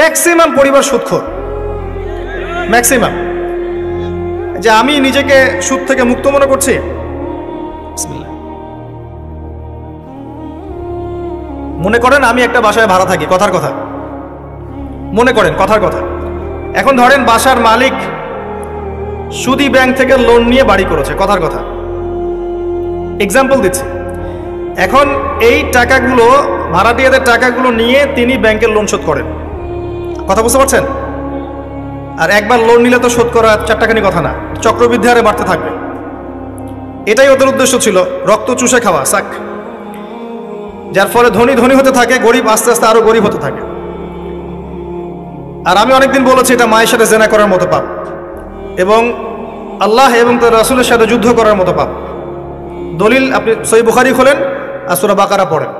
Maximum পরিবার সুদখোর, maximum. যে আমি নিজেকে সুদ থেকে মুক্ত মনে করছি, মনে করেন আমি একটা বাসায় ভাড়া থাকি, কথার কথা, মনে করেন কথার কথা। এখন ধরেন বাসার মালিক সুদী ব্যাংক থেকে লোন নিয়ে বাড়ি করেছে, কথার কথা, এক্সাম্পল দিচ্ছি। এখন এই টাকাগুলো, ভাড়াটিয়াদের টাকাগুলো নিয়ে তিনি ব্যাংকের লোন শোধ করেন, কথা বুঝতে পারছেন? আর একবার লোন নিলে তো শোধ করা চারটাখানি কথা না, চক্রবৃদ্ধি হারে বাড়তে থাকবে। এটাই ওদের উদ্দেশ্য ছিল, রক্ত চুষে খাওয়া, সাক। যার ফলে ধনী ধনী হতে থাকে, গরিব আস্তে আস্তে আরো গরিব হতে থাকে। আর আমি অনেকদিন বলেছি এটা মায়ের সাথে জেনা করার মতো পাপ, এবং আল্লাহ এবং তার রাসূলের সাথে যুদ্ধ করার মতো পাপ। দলিল আপনি সহিহ বুখারী খোলেন আর সূরা বাকারা পড়েন।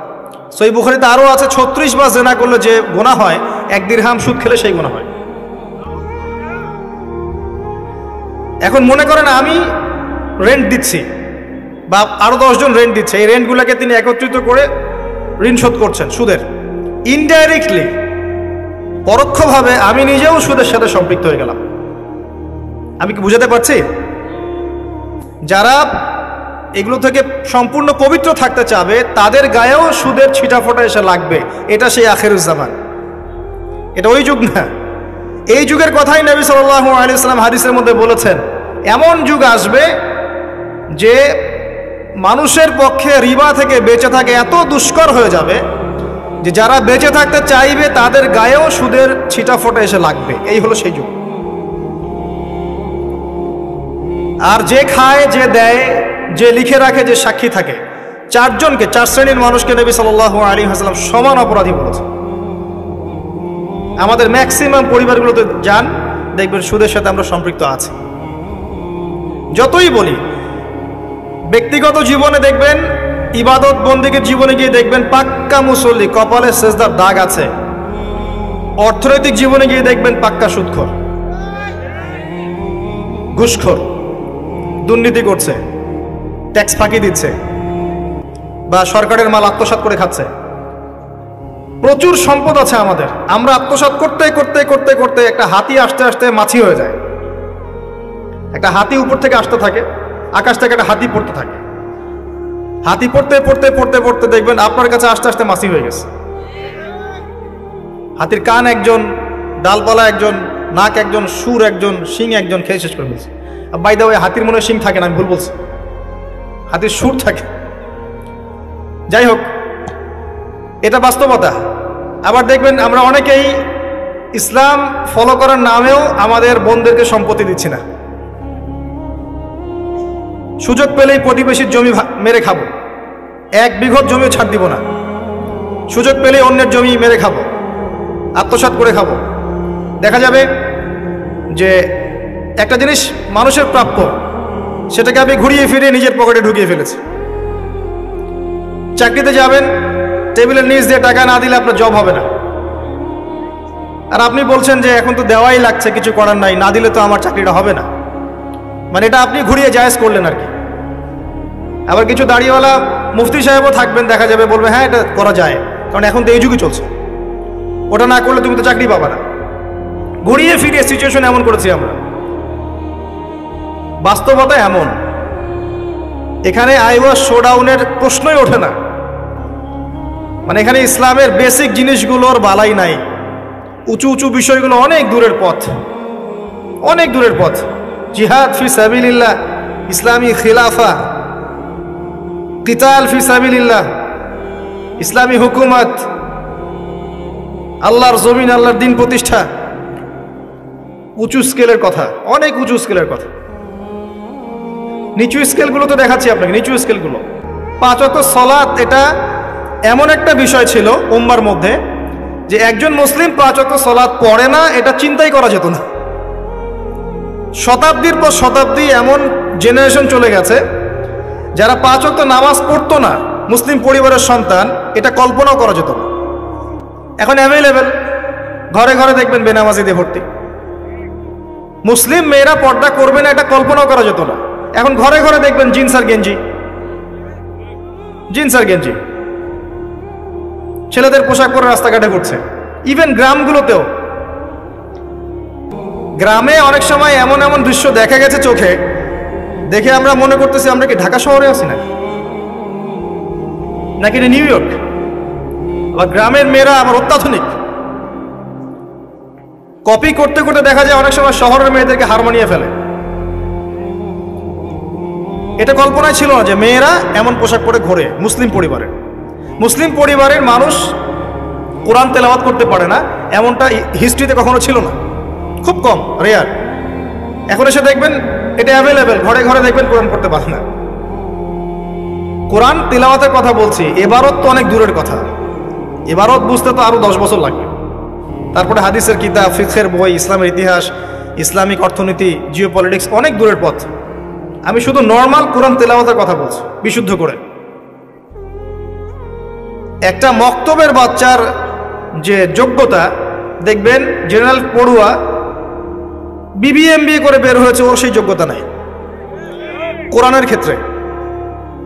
সহিহ বুখারীতে আরও আছে 36 বার জেনা করলে যে গুনাহ হয়, 1 দিরহাম সুদ খেলে সেই গুনাহ হয়। এখন মনে করেন আমি রেন্ট দিচ্ছি, বা আরো 10 জন রেন্ট দিচ্ছে, এই রেন্টগুলোকে তিনি একত্রিত করে ঋণ শোধ করছেন সুদের। ইনডাইরেক্টলি, পরোক্ষভাবে আমি নিজেও সুদের সাথে সম্পৃক্ত হয়ে গেলাম। আমি কি বুঝাতে পারছি? যারা এগুলো থেকে সম্পূর্ণ পবিত্র থাকতে চাবে তাদের গায়েও সুদের ছিটাফোঁটা এসে লাগবে। এটা সেই আখিরুজ্জামান, এটা ওই যুগ না। এই যুগের কথাই নবী সাল্লাল্লাহু আলাইহি ওয়াসাল্লাম হাদিসের মধ্যে বলেছেন, এমন যুগ আসবে যে মানুষের পক্ষে রিবা থেকে বেঁচে থাকে এত দুষ্কর হয়ে যাবে যে যারা বেঁচে থাকতে চাইবে তাদের গায়েও সুদের ছিটাফোঁটা এসে লাগবে। এই হলো সেই যুগ। আর যে খায়, যে দেয়, যে লিখে রাখে, যে সাক্ষী থাকে, 4 জনকে, 4 শ্রেণীর মানুষকে নবী সাল্লাল্লাহু আলাইহি ওয়াসাল্লাম সমান অপরাধী বলেছে। আমাদের ম্যাক্সিমাম পরিবারগুলোতে যান, দেখবেন সুদের সাথে আমরা সম্পৃক্ত আছি। যতই বলি, ব্যক্তিগত জীবনে দেখবেন, ইবাদত বন্দেগীর জীবনে গিয়ে দেখবেন পাক্কা মুসল্লি, কপালে সেজদার দাগ আছে। অর্থনৈতিক জীবনে গিয়ে দেখবেন পাক্কা সুদখোর, ঘুষখোর, দুর্নীতি করছে, ট্যাক্স ফাঁকি দিচ্ছে, বা সরকারের মাল আত্মসাৎ করে খাচ্ছে। প্রচুর সম্পদ আছে আমাদের, আমরা আত্মসাৎ করতে করতে করতে করতে একটা হাতি আসতে আসতে মাছি হয়ে যায়। একটা হাতি উপর থেকে আসতে থাকে, আকাশ থেকে একটা হাতি পড়তে থাকে। হাতি পড়তে পড়তে পড়তে পড়তে দেখবেন আপনার কাছে আস্তে আস্তে মাছি হয়ে গেছে। হাতির কান একজন, ডালপালা একজন, নাক একজন, সুর একজন, শিং একজন, খেয়ে শেষ করে ফেলছে। বাই দা ওয়ে, হাতির মনে শিং থাকে না, আমি ভুল বলছি, হাতির সুর থাকে। যাই হোক, এটা বাস্তবতা। আবার দেখবেন আমরা অনেকেই ইসলাম ফলো করার নামেও আমাদের বোনদেরকে সম্পত্তি দিচ্ছি না। সুযোগ পেলেই প্রতিবেশীর জমি মেরে খাবো, 1 বিঘত জমিও ছাড় দিব না। সুযোগ পেলেই অন্যের জমি মেরে খাবো, আত্মসাৎ করে খাবো। দেখা যাবে যে একটা জিনিস মানুষের প্রাপ্য, সেটাকে আমি ঘুরিয়ে ফিরিয়ে নিজের পকেটে ঢুকিয়ে ফেলেছি। চাকরিতে যাবেন, টেবিলের নিচ দিয়ে টাকা না দিলে আপনার জব হবে না। আর আপনি বলছেন যে এখন তো দেওয়াই লাগছে, কিছু করার নাই, না দিলে তো আমার চাকরিটা হবে না। মানে এটা আপনি ঘুরিয়ে জায়েজ করলেন আর কি। আবার কিছু দাড়িওয়ালা মুফতি সাহেবও থাকবেন, দেখা যাবে বলবে হ্যাঁ এটা করা যায়, কারণ এখন তো এই যুগই চলছে, ওটা না করলে তুমি তো চাকরি পাবা না। ঘুরিয়ে ফিরিয়ে সিচুয়েশন এমন করেছি আমরা। বাস্তবতা এমন, এখানে আইওয়াস শোডাউনের প্রশ্নই ওঠে না। মানে এখানে ইসলামের বেসিক জিনিসগুলোর বালাই নাই। উঁচু উঁচু বিষয়গুলো অনেক দূরের পথ, অনেক দূরের পথ। জিহাদ ফি সাবিলিল্লাহ, ইসলামী খিলাফা, কিতাল ফি সাবিলিল্লাহ, ইসলামী হুকুমত, আল্লাহর জমিন, আল্লাহর দিন প্রতিষ্ঠা, উঁচু স্কেলের কথা, অনেক উঁচু স্কেলের কথা। নিচু স্কেলগুলো তো দেখাচ্ছি আপনাকে, নিচু স্কেলগুলো। 5 ওয়াক্ত সালাত, এটা এমন একটা বিষয় ছিল উম্মার মধ্যে যে একজন মুসলিম 5 ওয়াক্ত সালাত পড়ে না, এটা চিন্তাই করা যেত না। শতাব্দীর পর শতাব্দী এমন জেনারেশন চলে গেছে যারা 5 ওয়াক্ত নামাজ পড়তো না, মুসলিম পরিবারের সন্তান, এটা কল্পনাও করা যেত না। এখন অ্যাভেলেবেল, ঘরে ঘরে দেখবেন বেনামাজিদের ভর্তি। মুসলিম মেয়েরা পর্দা করবে না, এটা কল্পনাও করা যেত না। এখন ঘরে ঘরে দেখবেন জিন্স আর গেঞ্জি, জিন্স আর গেঞ্জি, ছেলেদের পোশাক পরে রাস্তাঘাটে ঘুরছে। ইভেন গ্রামগুলোতেও গ্রামে অনেক সময় এমন এমন দৃশ্য দেখা গেছে চোখে, দেখে আমরা মনে করতেছি আমরা কি ঢাকা শহরে আছি নাকি নিউ ইয়র্ক। আবার গ্রামের মেয়েরা আবার অত্যাধুনিক, কপি করতে করতে দেখা যায় অনেক সময় শহরের মেয়েদেরকে হার মানিয়ে ফেলে। এটা কল্পনায় ছিল না যে মেয়েরা এমন পোশাক পরে ঘোরে। মুসলিম পরিবারের মানুষ কোরআন তেলাওয়াত করতে পারে না, এমনটা হিস্ট্রিতে কখনো ছিল না, খুব কম, রেয়ার। এখন এসে দেখবেন এটা অ্যাভেলেবেল, ঘরে ঘরে দেখবেন কোরআন পড়তে পারে না। কোরআন তিলাওয়াতের কথা বলছি, এবারত তো অনেক দূরের কথা, এবারত বুঝতে তো আরো 10 বছর লাগবে। তারপরে হাদিসের কিতাব, ফিকহের বই, ইসলামের ইতিহাস, ইসলামিক অর্থনীতি, জিওপলিটিক্স, অনেক দূরের পথ। আমি শুধু নর্মাল কোরআন তেলাওয়াতের কথা বলছি, বিশুদ্ধ করে। একটা মক্তবের বাচ্চার যে যোগ্যতা, দেখবেন জেনারেল পড়ুয়া BBA করে বের হয়েছে, ওর সেই যোগ্যতা নাই কোরআনের ক্ষেত্রে।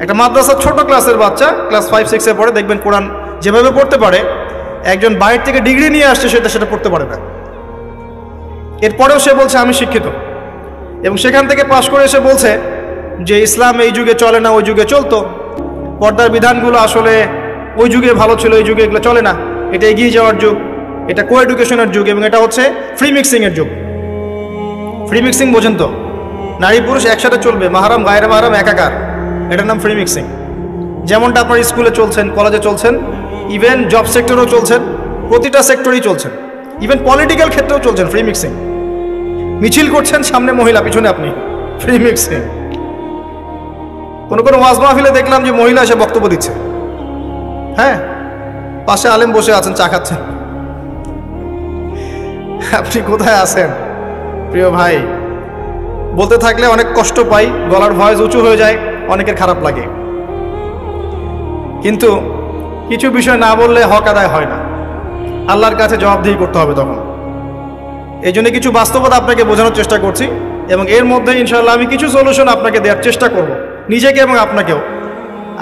একটা মাদ্রাসার ছোট ক্লাসের বাচ্চা, ক্লাস 5-6-এ পড়ে, দেখবেন কোরআন যেভাবে পড়তে পারে, একজন বাইরে থেকে ডিগ্রি নিয়ে আসছে সেটা পড়তে পারে না। এরপরেও সে বলছে আমি শিক্ষিত, এবং সেখান থেকে পাশ করে এসে বলছে যে ইসলাম এই যুগে চলে না, ওই যুগে চলতো, পর্দার বিধানগুলো আসলে ওই যুগে ভালো ছিল, এই যুগে এগুলো চলে না, এটা এগিয়ে যাওয়ার যুগ, এটা কো এডুকেশনের যুগ, এবং এটা হচ্ছে ফ্রি মিক্সিংয়ের যুগ। ফ্রি মিক্সিং বোঝেন তো, নারী পুরুষ একসাথে চলবে, মাহারাম গায়রে মাহারাম একাকার, এটার নাম ফ্রি মিক্সিং। যেমনটা আপনার স্কুলে চলছেন, কলেজে চলছেন, ইভেন জব সেক্টরেও চলছেন, প্রতিটা সেক্টরেই চলছেন, ইভেন পলিটিক্যাল ক্ষেত্রেও চলছেন ফ্রি মিক্সিং। মিছিল করছেন, সামনে মহিলা, পিছনে আপনি, ফ্রি মিক্সিং। কোনো ওয়াজ মাহফিলে দেখলাম যে মহিলা এসে বক্তব্য দিচ্ছে, হ্যাঁ, পাশে আলেম বসে আছেন, চা খাচ্ছেন। আপনি কোথায় আছেন প্রিয় ভাই? বলতে থাকলে অনেক কষ্ট পাই, গলার ভয়েস উঁচু হয়ে যায়, অনেকের খারাপ লাগে, কিন্তু কিছু বিষয় না বললে হক আদায় হয় না, আল্লাহর কাছে জবাবদিহি করতে হবে তখন। এই জন্য কিছু বাস্তবতা আপনাকে বোঝানোর চেষ্টা করছি, এবং এর মধ্যে ইনশাআল্লাহ আমি কিছু সলিউশন আপনাকে দেওয়ার চেষ্টা করব, নিজেকে এবং আপনাকেও।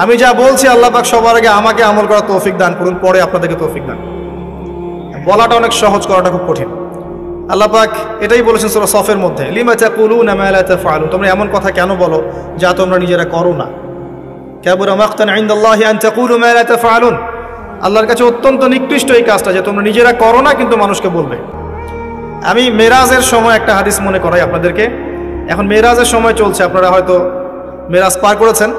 আমি যা বলছি আল্লাহ পাক সবার আগে আমাকে আমল করার তৌফিক দান করুন, পরে আপনাদেরকে তৌফিক দান। বলাটা অনেক সহজ, করাটা খুব কঠিন। আল্লাহ পাক এটাই বলেছেন সূরা সফের মধ্যে, লিমা তাকুলুনা মা লা তাফআলুন, তোমরা এমন কথা কেন বলো যা তোমরা নিজেরা করো না। কাবুরা মাকতান ইনদাল্লাহি আন তাকুলু মা লা তাফআলুন, আল্লাহর কাছে অত্যন্ত নিকৃষ্ট এই কাজটা যে তোমরা নিজেরা করো না কিন্তু মানুষকে বলবে। আমি মেরাজের সময় একটা হাদিস মনে করাই আপনাদেরকে। এখন মেরাজের সময় চলছে, আপনারা হয়তো মেরাজ পার করেছেন।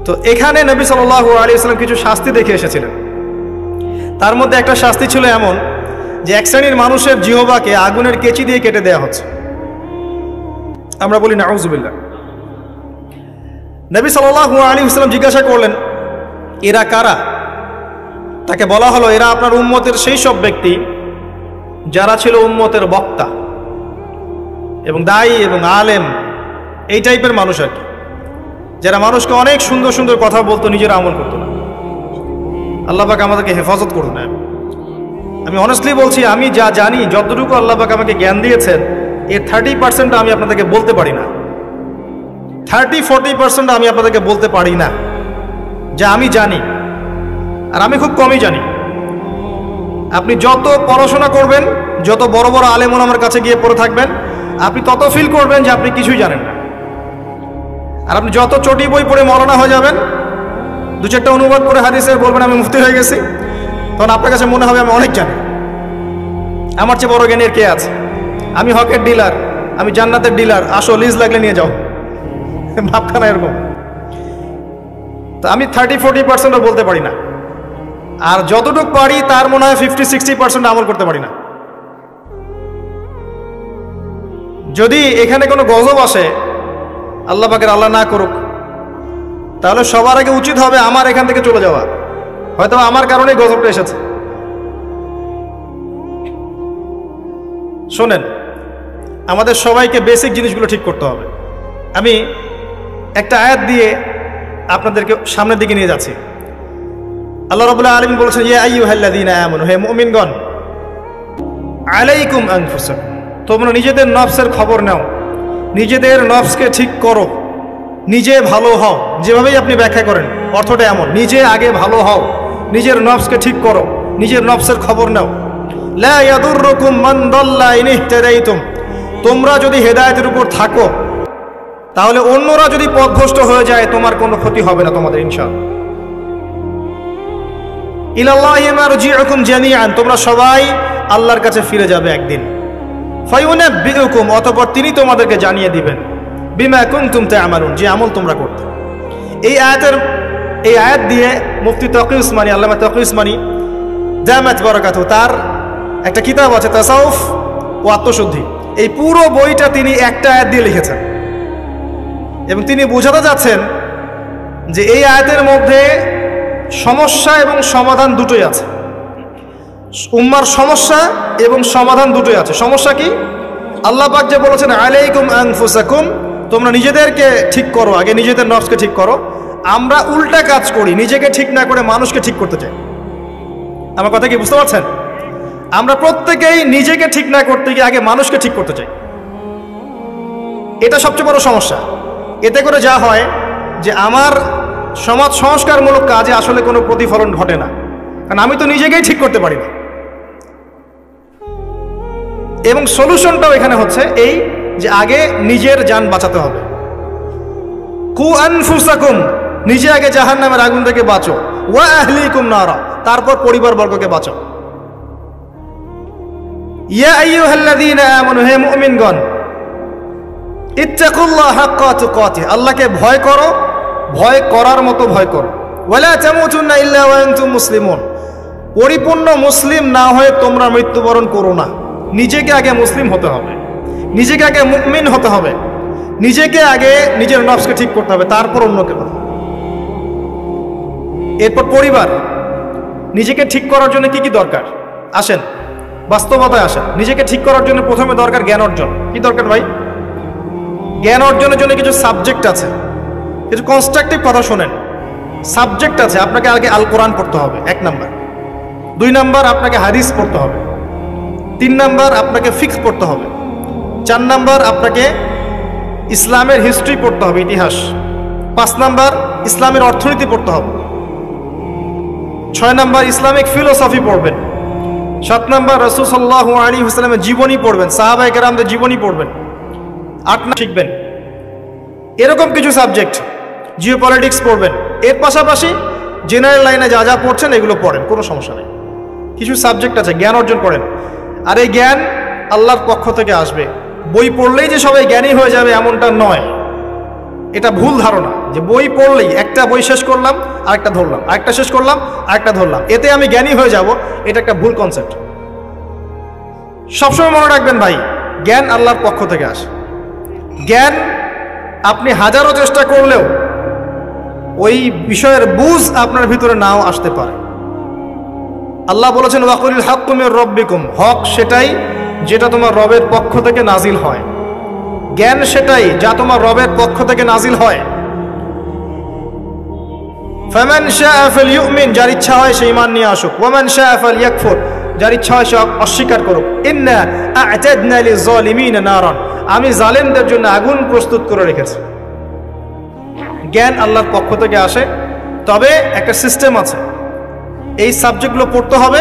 তো এখানে নবী সাল্লাল্লাহু আলাইহি ওয়াসাল্লাম কিছু শাস্তি দেখে এসেছিলেন। তার মধ্যে একটা শাস্তি ছিল এমন যে এক শ্রেণীর মানুষের জিহ্বাকে আগুনের কেচি দিয়ে কেটে দেওয়া হচ্ছে। আমরা বলি নাউযুবিল্লাহ। নবী সাল্লাল্লাহু আলাইহি ওয়াসাল্লাম জিজ্ঞাসা করলেন এরা কারা? তাকে বলা হলো এরা আপনার উম্মতের সেই সব ব্যক্তি যারা ছিল উম্মতের বক্তা এবং দায়ী এবং আলেম, এই টাইপের মানুষ আর কি, যারা মানুষকে অনেক সুন্দর সুন্দর কথা বলতো, নিজেরা আমল করতো না। আল্লাহ পাক আমাদেরকে হেফাজত করুন। আমি অনেস্টলি বলছি, আমি যা জানি, যতটুকু আল্লাহ পাক আমাকে জ্ঞান দিয়েছেন, এর 30% আমি আপনাদেরকে বলতে পারি না, 30-40% আমি আপনাদেরকে বলতে পারি না যা আমি জানি, আর আমি খুব কমই জানি। আপনি যত পড়াশোনা করবেন, যত বড় বড় আলেম ওলামার কাছে গিয়ে পড়ে থাকবেন, আপনি তত ফিল করবেন যে আপনি কিছুই জানেন না। আর আপনি যত চটি বই পড়ে মওলানা হয়ে যাবেন, 2-4টা অনুবাদ করে হাদিসের বলবেন আমি মুফতি হয়ে গেছি, তখন আপনার কাছে মনে হবে আমি অনেক জানি, আমার চেয়ে বড় জ্ঞানের কে আছে, আমি হকের ডিলার, আমি জান্নাতের ডিলার, আসো লিজ লাগলে নিয়ে যাও, ভাবখানা এরকম। তো আমি 30-40% বলতে পারি না, আর যতটুকু পারি তার মনে হয় 50-60% আমল করতে পারি না। যদি এখানে কোনো গজব আসে, আল্লাহ পাকের আল্লাহ না করুক, তাহলে সবার আগে উচিত হবে আমার এখান থেকে চলে যাওয়া। হয়তো আমার কারণেই গজবটা এসেছে। শোনেন, আমাদের সবাইকে বেসিক জিনিসগুলো ঠিক করতে হবে। আমি একটা আয়াত দিয়ে আপনাদেরকে সামনের দিকে নিয়ে যাচ্ছি। আল্লাহ রাব্বুল আলামিন বলেছেন, ইয়া আইয়ুহাল্লাযীনা আমানু, হে মুমিনগণ, আলাইকুম আনফুসাকুম, তোমরা নিজেদের নফসের খবর নাও, নিজেদের নফসকে ঠিক করো, নিজে ভালো হও। যেভাবেই আপনি ব্যাখ্যা করেন অর্থটা এমন, নিজে আগে ভালো হও, নিজের নফসকে ঠিক করো, নিজের নফসের খবর নাও। লা ইয়াদুররুকুম মান দাল্লা ইন ইহতাদাইতুম, তোমরা যদি হেদায়েতের উপর থাকো তাহলে অন্যরা যদি পথভ্রষ্ট হয়ে যায় তোমার কোনো ক্ষতি হবে না তোমাদের ইনশাআল্লাহ। ইলাল্লাহি মারজিউকুম জামিআন, তোমরা সবাই আল্লাহর কাছে ফিরে যাবে একদিন। ফায়ুনাব্বিউকুম, অতঃপর তিনি তোমাদেরকে জানিয়ে দিবেন, বিমা কুনতুম তা'মালুন, যে আমল তোমরা করতে। এই আয়াত দিয়ে মুফতি তকি উসমানী, আল্লামা তকি উসমানী দামাত বারাকাতুহু, তার একটা কিতাব আছে তাসাউফ ও আত্মশুদ্ধি, এই পুরো বইটা তিনি একটা আয়াত দিয়ে লিখেছেন এবং তিনি বোঝাতে যাচ্ছেন যে এই আয়াতের মধ্যে সমস্যা এবং সমাধান দুটোই আছে। উম্মার সমস্যা এবং সমাধান দুটোই আছে। সমস্যা কি? আল্লাহ পাক যে বলেছেন আলাইকুম আনফুসাকুম, তোমরা নিজেদেরকে ঠিক করো, আগে নিজেদের নফসকে ঠিক করো। আমরা উল্টা কাজ করি, নিজেকে ঠিক না করে মানুষকে ঠিক করতে চাই। আমার কথা কি বুঝতে পারছেন? আমরা প্রত্যেকেই নিজেকে ঠিক না করতে গিয়ে আগে মানুষকে ঠিক করতে চাই। এটা সবচেয়ে বড় সমস্যা। এতে করে যা হয় যে আমার সমাজ সংস্কারমূলক কাজে আসলে কোনো প্রতিফলন ঘটে না, কারণ আমি তো নিজেকেই ঠিক করতে পারি না। এবং সলিউশনটাও এখানে হচ্ছে এই যে আগে নিজের জান বাঁচাতে হবে। কু আনফুসাকুম, নিজে আগে জাহান্নামের আগুন থেকে বাঁচো, ওয়া আহলিকুম নারা, তারপর পরিবারবর্গকে বাঁচো। ইয়া আইয়ুহাল্লাযীনা আমানু, হে মুমিনগণ, ইত্তাকুল্লাহ হাক্কা তুকাতিহ, আল্লাহকে ভয় করো, ভয় করার মতো ভয় করো। ওয়ালা তামুতুন্না ইল্লা ওয়া আনতুম মুসলিমুন, পরিপূর্ণ মুসলিম না হয়ে তোমরা মৃত্যুবরণ করো না। নিজেকে আগে মুসলিম হতে হবে, নিজেকে আগে মুমিন হতে হবে, নিজেকে আগে নিজের নফসকে ঠিক করতে হবে, তারপর অন্যকে কথা। এরপর পরিবার। নিজেকে ঠিক করার জন্য কি কি দরকার? আসেন বাস্তবতায় আসেন। নিজেকে ঠিক করার জন্য প্রথমে দরকার জ্ঞান অর্জন। কি দরকার ভাই? জ্ঞান অর্জনের জন্য কিছু সাবজেক্ট আছে, কিছু কনস্ট্রাকটিভ কথা শোনেন। সাবজেক্ট আছে, আপনাকে আগে আল কোরআন পড়তে হবে 1 নাম্বার, 2 নাম্বার আপনাকে হাদিস পড়তে হবে, 3 নাম্বার আপনাকে ফিকহ পড়তে হবে, 4 নাম্বার আপনাকে ইসলামের হিস্ট্রি পড়তে হবে, ইতিহাস, 5 নাম্বার ইসলামের অর্থনীতি পড়তে হবে, 6 নাম্বার ইসলামিক ফিলোসফি পড়বেন, 7 নাম্বার রাসূল সাল্লাল্লাহু আলাইহি ওয়াসাল্লামের জীবনী পড়বেন, সাহাবায়ে কেরামদের জীবনী পড়বেন, 8 নাম্বার শিখবেন। এরকম কিছু সাবজেক্ট। জিওপলিটিক্স পড়বেন। এর পাশাপাশি জেনারেল লাইনে যা যা পড়ছেন এগুলো পড়েন, কোনো সমস্যা নেই। কিছু সাবজেক্ট আছে, জ্ঞান অর্জন করেন। আর এই জ্ঞান আল্লাহর পক্ষ থেকে আসবে। বই পড়লেই যে সবাই জ্ঞানী হয়ে যাবে এমনটা নয়, এটা ভুল ধারণা যে বই পড়লেই, একটা বই শেষ করলাম আরেকটা ধরলাম, আরেকটা শেষ করলাম আরেকটা ধরলাম, এতে আমি জ্ঞানী হয়ে যাব, এটা একটা ভুল কনসেপ্ট। সবসময় মনে রাখবেন ভাই, জ্ঞান আল্লাহর পক্ষ থেকে আসে। জ্ঞান আপনি হাজারো চেষ্টা করলেও ওই বিষয়ের বুঝ আপনার ভিতরে নাও আসতে পারে। আল্লাহ বলেছেন ওয়াকুলিল হাক্কু মির রাব্বিকুম, হক সেটাই যেটা তোমার রবের পক্ষ থেকে নাজিল হয়। জ্ঞান সেটাই যা তোমার রবের পক্ষ থেকে নাজিল হয়। ফামান শাআ ফালইউমিন, যার ইচ্ছা হয় সে ঈমান নিয়ে আসুক, ওয়ামান শাআ ফালইয়াকফুর, যার ইচ্ছা হয় সে অস্বীকার করুক। ইন্না আ'তাদনা লিয-যালিমিনা নারান, আমি জালেমদের জন্য আগুন প্রস্তুত করে রেখেছি। জ্ঞান আল্লাহর পক্ষ থেকে আসে, তবে একটা সিস্টেম আছে। এই সাবজেক্টগুলো পড়তে হবে,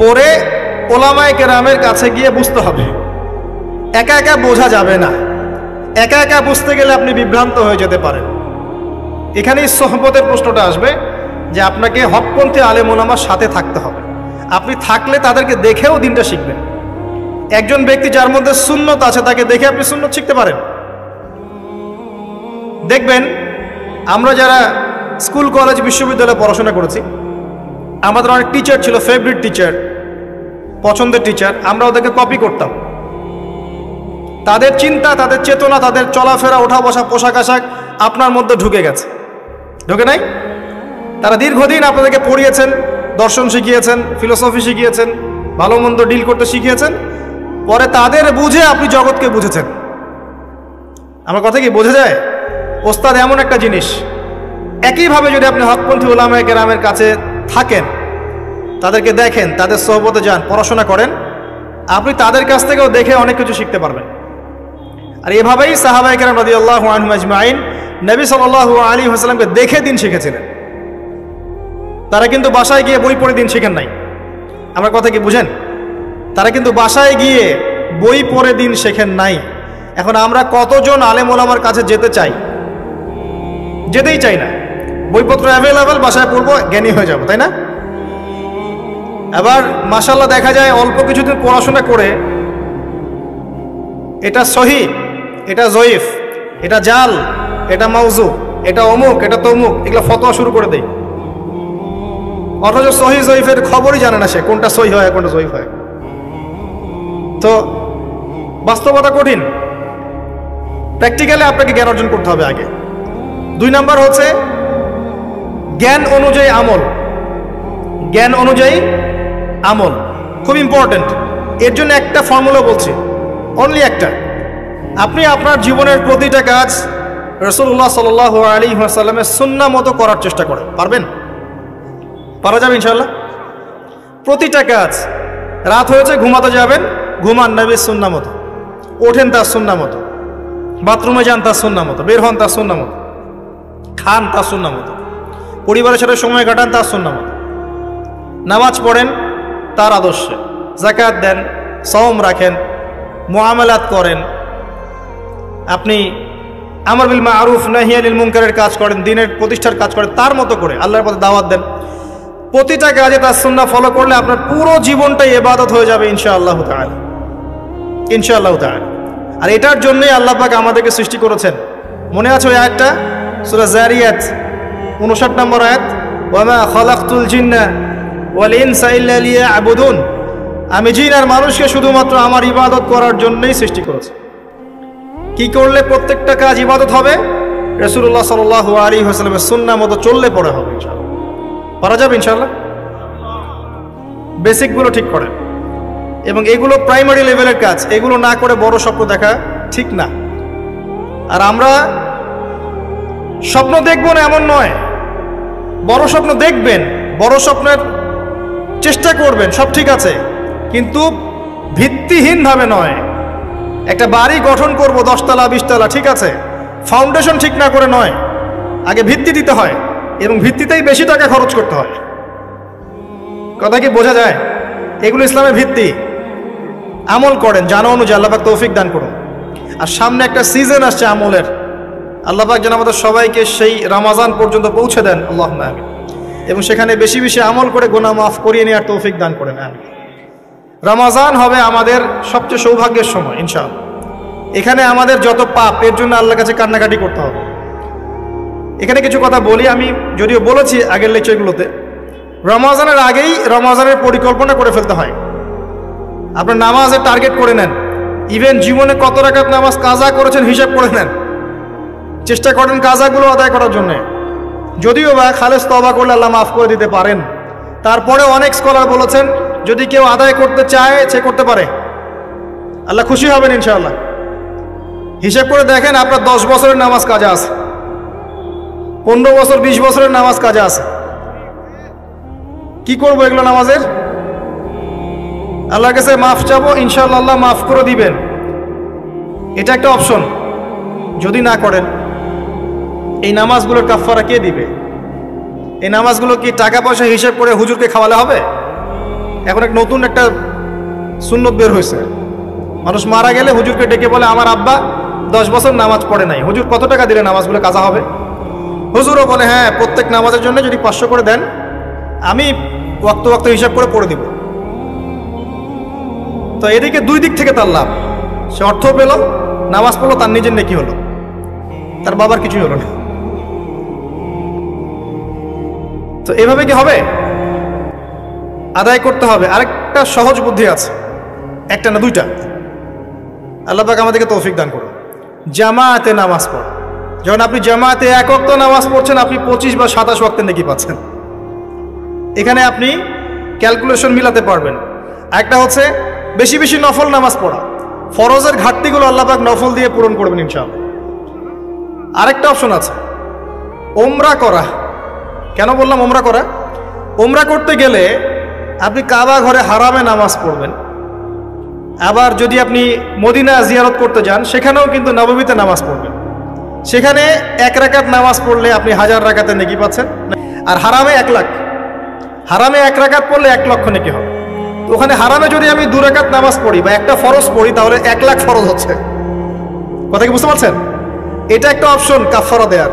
পড়ে ওলামায়ে কেরামের কাছে গিয়ে বুঝতে হবে। একা একা বোঝা যাবে না। একা একা বুঝতে গেলে আপনি বিভ্রান্ত হয়ে যেতে পারেন। এখানেই সোহবতের প্রশ্নটা আসবে যে আপনাকে হকপন্থী আলেম ওলামার সাথে থাকতে হবে। আপনি থাকলে তাদেরকে দেখেও দিনটা শিখবেন। একজন ব্যক্তি যার মধ্যে সুন্নত আছে তাকে দেখে আপনি সুন্নত শিখতে পারেন। দেখবেন আমরা যারা স্কুল কলেজ বিশ্ববিদ্যালয়ে পড়াশোনা করেছি, আমাদের অনেক টিচার ছিল, ফেভারিট টিচার, পছন্দের টিচার। আমরা ওদেরকে কপি করতাম। তাদের চিন্তা, তাদের চেতনা, তাদের চলাফেরা, ওঠা বসা, পোশাক আশাক আপনার মধ্যে ঢুকে গেছে, ঢুকে নাই? তারা দীর্ঘদিন আপনাদেরকে পড়িয়েছেন, দর্শন শিখিয়েছেন, ফিলোসফি শিখিয়েছেন, ভালো মন্দ ডিল করতে শিখিয়েছেন। পরে তাদের বুঝে আপনি জগৎকে বুঝেছেন। আমার কথা কি বোঝা যায়? ওস্তাদ এমন একটা জিনিস। একইভাবে যদি আপনি হকপন্থী উলামায়ে কেরামের কাছে থাকেন, তাদেরকে দেখেন, তাদের সোহবতে যান, পড়াশোনা করেন, আপনি তাদের কাছ থেকেও দেখে অনেক কিছু শিখতে পারবেন। আর এভাবেই সাহাবায়ে কেরাম রাদিয়াল্লাহু আনহুম আজমাইন নবী সাল্লাল্লাহু আলাইহি ওয়াসাল্লামকে দেখে দিন শিখেছিলেন। তারা কিন্তু বাসায় গিয়ে বই পড়ে দিন শিখেন নাই। আমার কথা কি বুঝেন? তারা কিন্তু বাসায় গিয়ে বই পড়ে দিন শেখেন নাই। এখন আমরা কতজন আলেম ওলামার কাছে যেতে চাই? যেতেই চাই না। বইপত্র অ্যাভেলেবেল, বাসায় পড়বো, জ্ঞানী হয়ে যাব, তাই না? আবার মাশাআল্লাহ দেখা যায় অল্প কিছুদিন পড়াশোনা করে এটা সহি, এটা জয়ীফ, এটা জাল, এটা মাউজু, এটা অমুক, এটা তমুক, এগুলো ফতোয়া শুরু করে দেয়। অথচ সহি জয়ীফের খবরই জানে না সে, কোনটা সহি হয় কোনটা জয়ীফ হয়। তো বাস্তবতা কঠিন। প্র্যাকটিক্যালি আপনাকে জ্ঞান অর্জন করতে হবে আগে। 2 নাম্বার হচ্ছে জ্ঞান অনুযায়ী আমল। জ্ঞান অনুযায়ী আমল খুব ইম্পর্টেন্ট। এর জন্য একটা ফর্মুলা বলছি, অনলি একটা। আপনি আপনার জীবনের প্রতিটা কাজ রাসূলুল্লাহ সাল্লাল্লাহু আলাইহি ওয়াসাল্লামের সুন্নাহ মতো করার চেষ্টা করেন। পারবেন? পারা যাবে ইনশাআল্লাহ। প্রতিটা কাজ, রাত হয়েছে ঘুমাতে যাবেন, ঘুমান নবীর সুন্নাহ মতো, ওঠেন তার সুন্নাহ মতো, বাথরুমে যান তার সুন্নাহ মতো, বের হন তার সুন্নাহ মতো, খান তার সুন্নাহ মতো, পরিবারের সাথে সময় কাটান তার সুন্নাহ মতো, নামাজ পড়েন তার আদর্শে, যাকাত দেন, সওম রাখেন, মুআমালাত করেন, আপনি আমর বিল মারুফ নাহি আনিল মুনকারের কাজ করেন, দ্বীনের প্রতিষ্ঠার কাজ করেন, তার মতো করে আল্লাহর পথে দাওয়াত দেন। প্রতিটা কাজে তার সুন্নাহ ফলো করলে আপনার পুরো জীবনটাই ইবাদত হয়ে যাবে ইনশাআল্লাহ তাআলা, ইনশাআল্লাহ তাআলা। আর এটার জন্যই আল্লাহ পাক আমাদেরকে সৃষ্টি করেছেন। মনে আছে ওই আয়াতটা, সূরা যারিয়াত 59 নম্বর আয়াত, ওয়ামা খালাকতুল জিন্না ওয়াল ইনসা ইল্লা লিয়াবুদুন। আমি জিন আর মানুষকে শুধুমাত্র আমার ইবাদত করার জন্যই সৃষ্টি করেছি। কি করলে প্রত্যেকটা কাজ ইবাদত হবে? রাসূলুল্লাহ সাল্লাল্লাহু আলাইহি ওয়াসাল্লামের সুন্নাহ মতো চললে পড়ে হবে ইনশাআল্লাহ। পারা যাবে ইনশাআল্লাহ। বেসিকগুলো ঠিক করেন, এবং এগুলো প্রাইমারি লেভেলের কাজ। এগুলো না করে বড় স্বপ্ন দেখা ঠিক না। আর আমরা স্বপ্ন দেখব না এমন নয়, বড় স্বপ্ন দেখবেন, বড় স্বপ্নের চেষ্টা করবেন, সব ঠিক আছে, কিন্তু ভিত্তিহীনভাবে নয়। একটা বাড়ি গঠন করব 10 তলা 20 তলা, ঠিক আছে, ফাউন্ডেশন ঠিক না করে নয়, আগে ভিত্তি দিতে হয়, এবং ভিত্তিতেই বেশি টাকা খরচ করতে হয়। কথা কি বোঝা যায়? এগুলো ইসলামের ভিত্তি। আমল করেন জানা অনুযায়ী, আল্লাহ পাক তৌফিক দান করুন। আর সামনে একটা সিজন আসছে আমলের, আল্লাহ পাক যেন আমাদের সবাইকে সেই রমাজান পর্যন্ত পৌঁছে দেন, আল্লাহুম্মা আমিন। এবং সেখানে বেশি বেশি আমল করে গুনাহ মাফ করিয়ে নেওয়ার তৌফিক দান করেন, আমিন। রমাজান হবে আমাদের সবচেয়ে সৌভাগ্যের সময় ইনশাআল্লাহ। এখানে আমাদের যত পাপ, এর জন্য আল্লাহর কাছে কান্নাকাটি করতে হবে। এখানে কিছু কথা বলি, আমি যদিও বলেছি আগের লেকচারগুলোতে, রমাজানের আগেই রমাজানের পরিকল্পনা করে ফেলতে হয়। আপনার নামাজের টার্গেট করে নেন, ইভেন জীবনে কত রাকাত নামাজ কাজা করেছেন হিসাব করে নেন, চেষ্টা করেন কাজাগুলো আদায় করার জন্য। যদিও বা খালেস তওবা করলে আল্লাহ মাফ করে দিতে পারেন, তারপরে অনেক স্কলার বলেছেন যদি কেউ আদায় করতে চায় সে করতে পারে, আল্লাহ খুশি হবেন ইনশাআল্লাহ। হিসাব করে দেখেন, আপনার 10 বছরের নামাজ কাজা আছে, 15 বছর 20 বছরের নামাজ কাজা আছে। কি করবো এগুলো নামাজের? আল্লাহর কাছে মাফ চাবো, ইনশাআল্লাহ আল্লাহ মাফ করে দিবেন, এটা একটা অপশন। যদি না করেন, এই নামাজগুলোর কাফারা কে দিবে? এই নামাজগুলো কি টাকা পয়সা হিসাব করে হুজুরকে খাওয়ালে হবে? এখন এক নতুন একটা সুন্নত বের হয়েছে, মানুষ মারা গেলে হুজুরকে ডেকে বলে আমার আব্বা 10 বছর নামাজ পড়ে নাই, হুজুর কত টাকা দিলে নামাজগুলো কাজা হবে? হুজুরও বলে হ্যাঁ, প্রত্যেক নামাজের জন্য যদি 500 করে দেন, আমি ওয়াক্ত ওয়াক্ত হিসাব করে পড়ে দিব। তো এদিকে 2 দিক থেকে তার লাভ, সে অর্থ পেল, নামাজ পড়লো, তার নিজের নেকি হলো, তার বাবার কিছুই হলো না। তো এভাবে কি হবে? আদায় করতে হবে। আরেকটা সহজ বুদ্ধি আছে, একটা না 2টা। আল্লাহ পাক আমাদেরকে তৌফিক দান করুন। জামাতে নামাজ পড়। যখন আপনি জামাতে 1 ওয়াক্ত নামাজ পড়ছেন, আপনি 25 বা 27 ওয়াক্তের নেকি পাচ্ছেন। এখানে আপনি ক্যালকুলেশন মিলাতে পারবেন। একটা হচ্ছে বেশি বেশি নফল নামাজ পড়া, ফরজের ঘাটতিগুলো আল্লাহ পাক নফল দিয়ে পূরণ করবেন ইনশাআল্লাহ। আরেকটা অপশন আছে, ওমরা করা। কেন বললাম ওমরা করা? ওমরা করতে গেলে আপনি কাবা ঘরে হারামে নামাজ পড়বেন, আবার যদি আপনি মদিনা জিয়ারত করতে যান, সেখানেও কিন্তু নববীতে নামাজ পড়বেন। সেখানে 1 রাকাত নামাজ পড়লে আপনি 1000 রাকাতের নেকি পাচ্ছেন, আর হারামে 1 লাখ। হারামে 1 রাকাত পড়লে 1 লক্ষ নেকি হবে। তো ওখানে হারামে যদি আমি 2 রাকাত নামাজ পড়ি বা একটা ফরজ পড়ি তাহলে 1 লাখ ফরজ হচ্ছে। কথা কি বুঝতে পারছেন? এটা একটা অপশন কাফারা দেয়ার।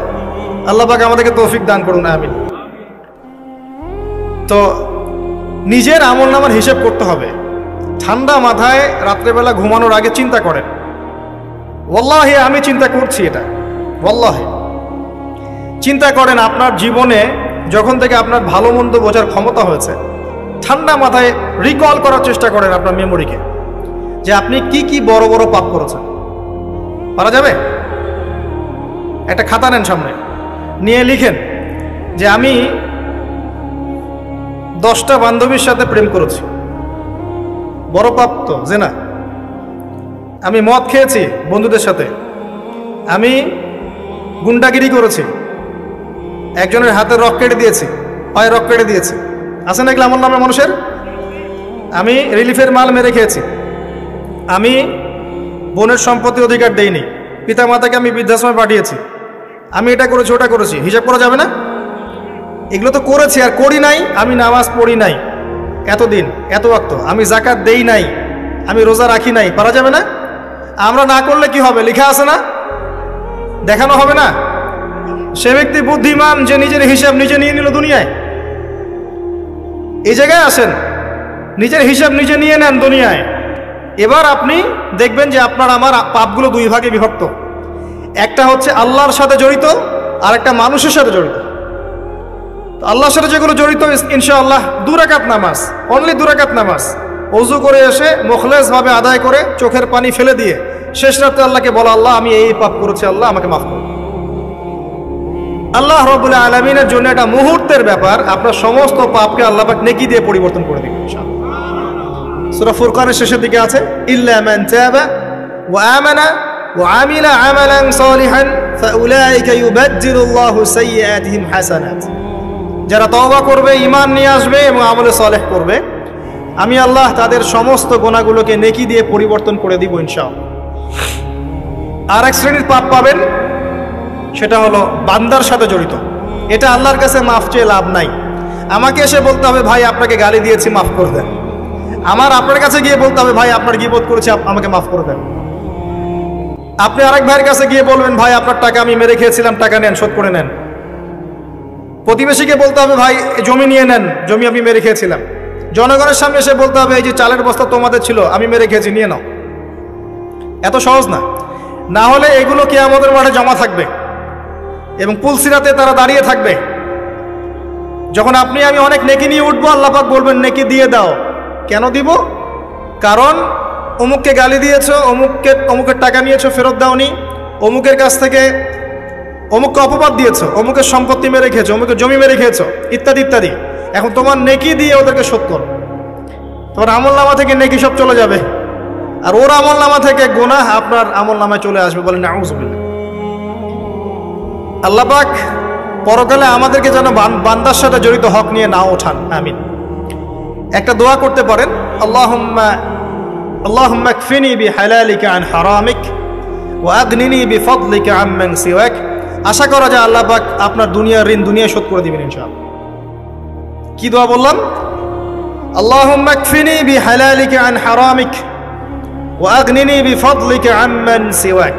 আল্লাহ পাক আমাদেরকে তৌফিক দান করুন, আমিন। তো নিজের আমলনামার হিসাব করতে হবে। ঠান্ডা মাথায় রাত্রেবেলা ঘুমানোর আগে চিন্তা করেন, ওয়াল্লাহি আমি চিন্তা করছি এটা, ওয়াল্লাহি চিন্তা করেন আপনার জীবনে যখন থেকে আপনার ভালো মন্দ বোঝার ক্ষমতা হয়েছে, ঠান্ডা মাথায় রিকল করার চেষ্টা করেন আপনার মেমোরিকে, যে আপনি কি কি বড় বড় পাপ করেছেন। পারা যাবে? একটা খাতা নেন সামনে, নিয়ে লিখেন যে আমি 10টা বান্ধবীর সাথে প্রেম করেছি, বড় পাপ তো জেনা। আমি মদ খেয়েছি বন্ধুদের সাথে, আমি গুন্ডাগিরি করেছি, একজনের হাতে রক কেটে দিয়েছি, পায়ে রক কেটে দিয়েছি। আছে না এগুলো আমল নামে মানুষের? আমি রিলিফের মাল মেরে খেয়েছি, আমি বোনের সম্পত্তি অধিকার দেইনি, পিতা মাতাকে আমি বৃদ্ধাশ্রমে পাঠিয়েছি, আমি এটা করেছি ওটা করেছি। হিসাব করা যাবে না? এগুলো তো করেছি আর করি নাই। আমি নামাজ পড়ি নাই এতদিন, এত ওয়াক্ত, আমি যাকাত দেই নাই, আমি রোজা রাখি নাই। পারা যাবে না? আমরা না করলে কি হবে? লেখা আছে না, দেখানো হবে না? সে ব্যক্তি বুদ্ধিমান যে নিজের হিসাব নিজে নিয়ে নিল দুনিয়ায়। এই জায়গায় আসেন, নিজের হিসাব নিজে নিয়ে নেন দুনিয়ায়। এবার আপনি দেখবেন যে আপনার আমার পাপগুলো 2 ভাগে বিভক্ত। একটা হচ্ছে আল্লাহর সাথে জড়িত, আর একটা মানুষের সাথে জড়িত। তো আল্লাহর সাথে যেগুলো জড়িত, ইনশাআল্লাহ 2 রাকাত নামাজ, অনলি 2 রাকাত নামাজ, ওযু করে এসে মুখলেসভাবে আদায় করে চোখের পানি ফেলে দিয়ে শেষ রাতে আল্লাহকে বলা, আল্লাহ আমি এই পাপ করেছি, আল্লাহ আমাকে মাফ করুন। আল্লাহ রাব্বুল আলামিনের জন্য এটা মুহূর্তের ব্যাপার, আপনার সমস্ত পাপকে আল্লাহ পাক নেকি দিয়ে পরিবর্তন করে দিবেন ইনশাআল্লাহ। সূরা ফুরকানের শেষের দিকে আছে, ইল্লা মান তাবা ওয়া আমানা ওয়া আমিলা আমালান সালিহান ফাউলাইকা ইউবাদদিলুল্লাহু সাইয়্যাতিহিম হাসানাত। যারা তওবা করবে, ঈমান নিয়ে আসবে এবং আমলে সালেহ করবে, আমি আল্লাহ তাদের সমস্ত গুনাহগুলোকে নেকি দিয়ে পরিবর্তন করে দিব ইনশাআল্লাহ। আর এক শ্রেণীর পাপ পাবেন, সেটা হলো বান্দার সাথে জড়িত। এটা আল্লাহর কাছে মাফ চেয়ে লাভ নাই। আমাকে এসে বলতে হবে, ভাই আপনাকে গালি দিয়েছি, মাফ করে দেন। আমার আপনার কাছে গিয়ে বলতে হবে, ভাই আপনার গীবত করেছি, আমাকে মাফ করে দেন। আপনি আরেক ভাইয়ের কাছে গিয়ে বলবেন, ভাই আপনার টাকা আমি মেরে খেয়েছিলাম, টাকা নেন, শোধ করে নেন। প্রতিবেশীকে বলতে হবে, ভাই জমি নিয়ে নেন, জমি আমি মেরে খেয়েছিলাম। জনগণের সামনে এসে বলতে হবে, এই যে চালের বস্তা তোমাদের ছিল, আমি মেরে খেয়েছি, নিয়ে নাও। এত সহজ না। না হলে এগুলো কিয়ামতের মাঠে জমা থাকবে এবং পুলসিরাতে তারা দাঁড়িয়ে থাকবে। যখন আপনি আমি অনেক নেকি নিয়ে উঠবো, আল্লাহ পাক বলবেন, নেকি দিয়ে দাও। কেন দিব? কারণ অমুককে গালি দিয়েছো, অমুকের টাকা নিয়েছো, ফেরত দাওনি, অমুকের কাছ থেকে অমুককে অপবাদ দিয়েছো, অমুকের সম্পত্তি মেরে খেয়েছো, অমুকের জমি মেরে খেয়েছো, ইত্যাদি ইত্যাদি। এখন তোমার নেকি দিয়ে ওদেরকে শোধ করো। তোমার আমল নামা থেকে নেকি সব চলে যাবে, আর ওর আমল নামা থেকে গুনাহ আপনার আমল নামায় চলে আসবে। বলেন নাউযুবিল্লাহ। আল্লাহ পাক পরকালে আমাদেরকে যেন বান্দার সাথে জড়িত হক নিয়ে না ওঠান, আমিন। একটা দোয়া করতে পারেন, আল্লাহুম্মা কফিনি বিহালালিকা আন হারামিক ওয়া আগনিনি বিফদলিকা আম্মান সিওয়াক। আশা করা যায় আল্লাহ পাক আপনার দুনিয়ার ঋণ দুনিয়ায় শোধ করে দিবেন ইনশাআল্লাহ। কি দোয়া বললাম? আল্লাহুম্মা কফিনি বিহালালিকা আন হারামিক ওয়া আগনিনি বিফদলিকা আম্মান সিওয়াক।